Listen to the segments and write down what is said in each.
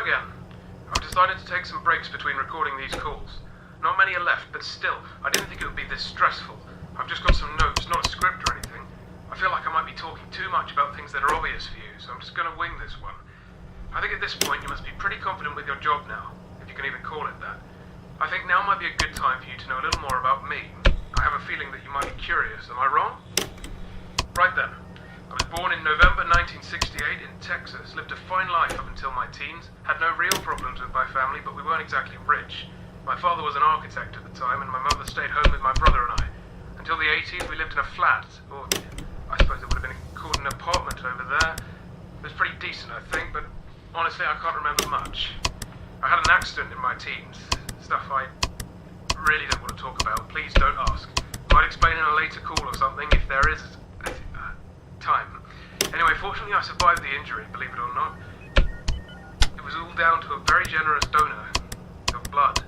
again. I've decided to take some breaks between recording these calls. Not many are left, but still, I didn't think it would be this stressful. I've just got some notes, not a script or anything. I feel like I might be talking too much about things that are obvious for you, so I'm just going to wing this one. I think at this point you must be pretty confident with your job now, if you can even call it that. I think now might be a good time for you to know a little more about me. I have a feeling that you might be curious, am I wrong? Right then. I was born in November 1968 in Texas, lived a fine life up until my teens, had no real problems with my family, but we weren't exactly rich. My father was an architect at the time, and my mother stayed home with my brother and I. Until the 80s, we lived in a flat, or I suppose it would have been called an apartment over there. It was pretty decent, I think, but honestly, I can't remember much. I had an accident in my teens, stuff I really don't want to talk about. Please don't ask. Might explain in a later call or something if there is time. Anyway, fortunately I survived the injury, believe it or not. It was all down to a very generous donor of blood.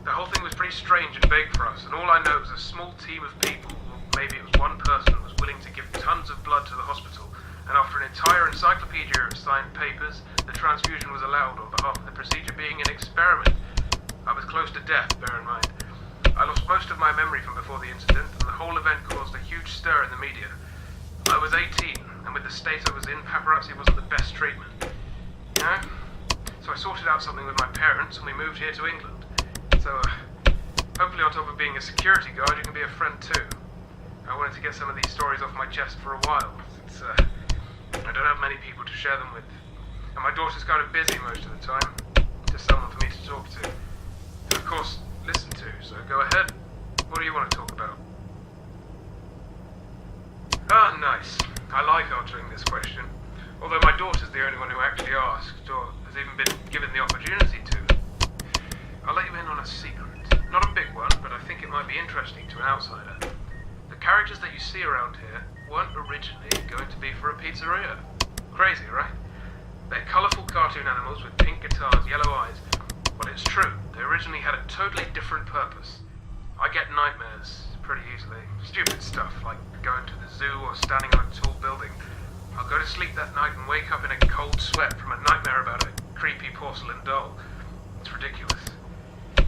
The whole thing was pretty strange and vague for us, and all I know is a small team of people, or maybe it was one person, was willing to give tons of blood to the hospital, and after an entire encyclopedia of signed papers, the transfusion was allowed on behalf of the procedure being an experiment. I was close to death, bear in mind. I lost most of my memory from before the incident, and the whole event caused a huge stir in the media. I was 18, and with the state I was in, paparazzi wasn't the best treatment. You know? So I sorted out something with my parents, and we moved here to England. So, hopefully on top of being a security guard, you can be a friend too. I wanted to get some of these stories off my chest for a while, since I don't have many people to share them with. And my daughter's kind of busy most of the time. Just someone for me to talk to. And of course, listen to, so go ahead. What do you want to talk about? Ah, nice. I like answering this question. Although my daughter's the only one who actually asked, or has even been given the opportunity to. I'll let you in on a secret. Not a big one, but I think it might be interesting to an outsider. The characters that you see around here weren't originally going to be for a pizzeria. Crazy, right? They're colourful cartoon animals with pink guitars, yellow eyes. Well, it's true. They originally had a totally different purpose. I get nightmares pretty easily. Stupid stuff, like going to the zoo or standing on a tall building. I'll go to sleep that night and wake up in a cold sweat from a nightmare about a creepy porcelain doll. It's ridiculous.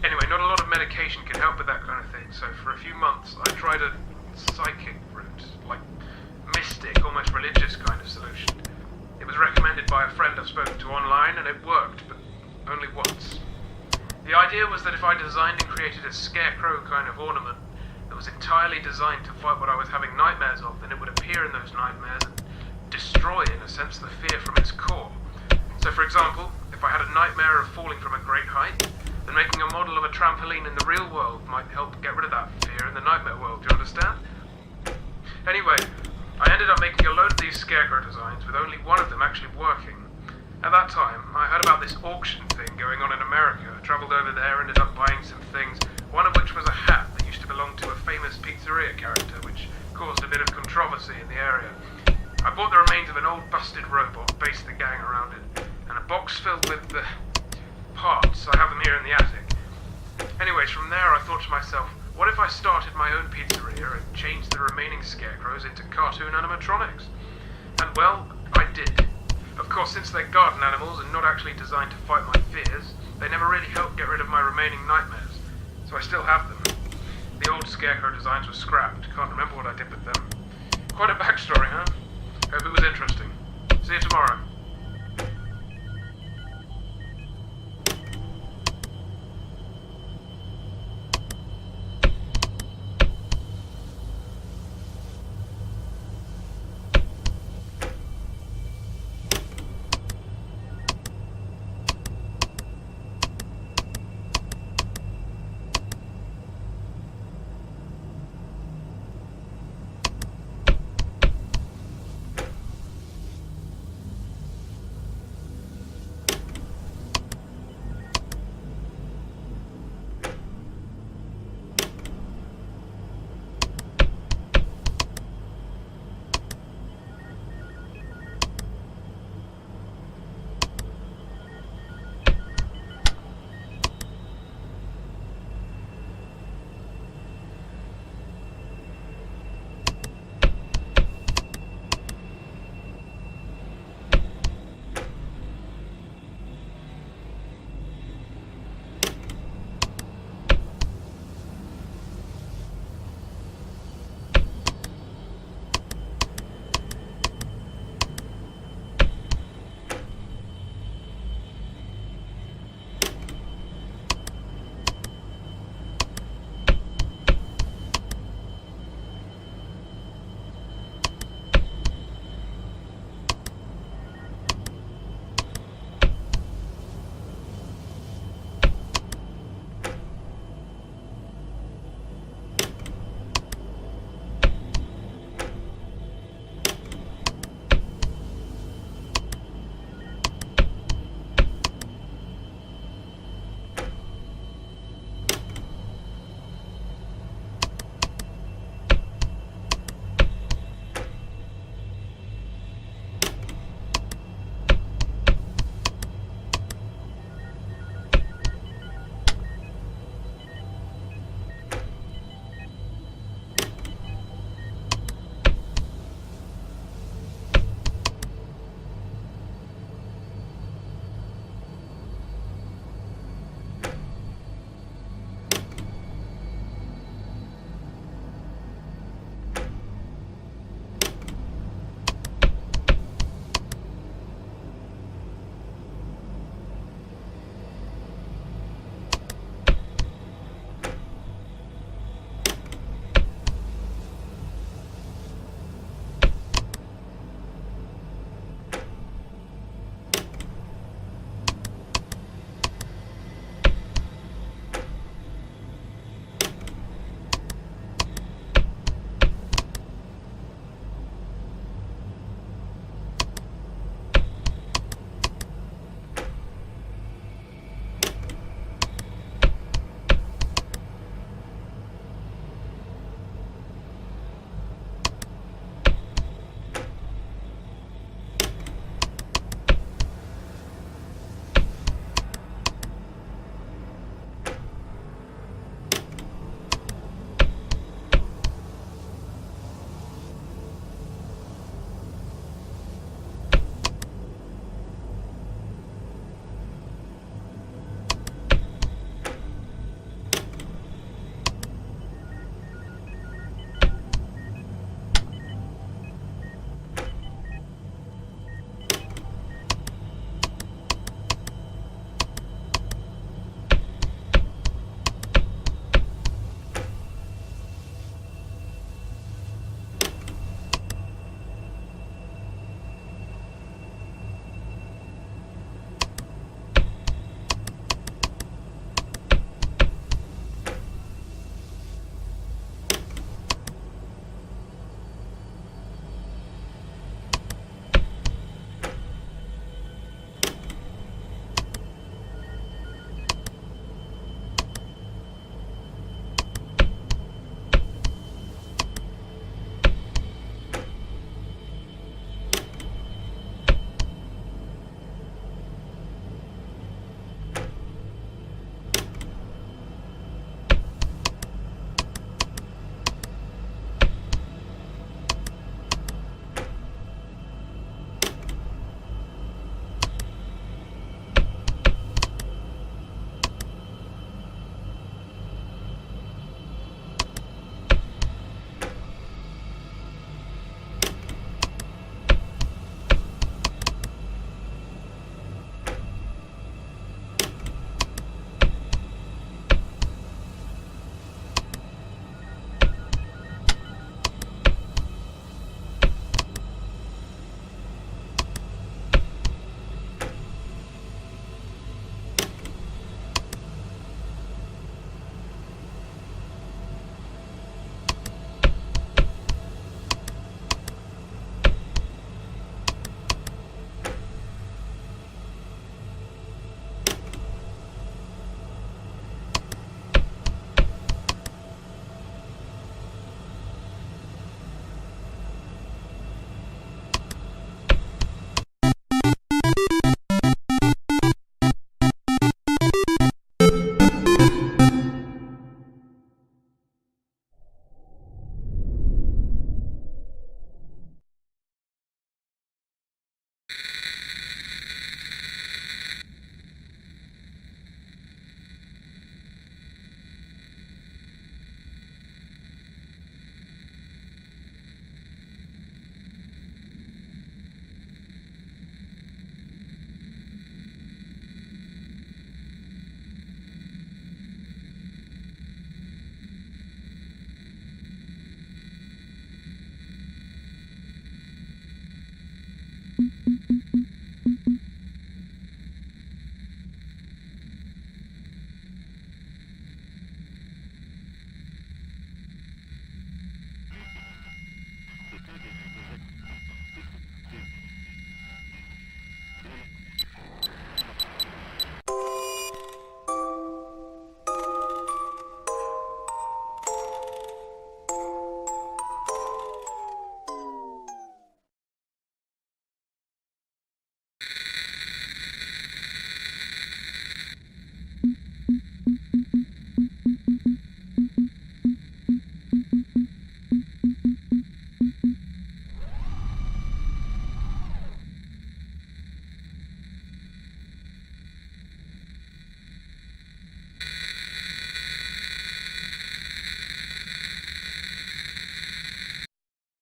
Anyway, not a lot of medication can help with that kind of thing, so for a few months I tried a psychic route, like mystic, almost religious kind of solution. It was recommended by a friend I've spoken to online, and it worked, but only once. The idea was that if I designed and created a scarecrow kind of ornament that was entirely designed to fight what I was having nightmares of, then it would appear in those nightmares and destroy, in a sense, the fear from its core. So for example, if I had a nightmare of falling from a great height, then making a model of a trampoline in the real world might help get rid of that fear in the nightmare world, do you understand? Anyway, I ended up making a load of these scarecrow designs with only one of them actually working. At that time, I heard about this auction thing going on in America. I travelled over there, ended up buying some things, one of which was a hat that used to belong to a famous pizzeria character, which caused a bit of controversy in the area. I bought the remains of an old busted robot, based the gang around it, and a box filled with the parts. I have them here in the attic. Anyways, from there I thought to myself, what if I started my own pizzeria and changed the remaining scarecrows into cartoon animatronics? And well, I did. Of course, since they're garden animals and not actually designed to fight my fears, they never really helped get rid of my remaining nightmares. So I still have them. The old scarecrow designs were scrapped. Can't remember what I did with them. Quite a backstory, huh? Hope it was interesting. See you tomorrow.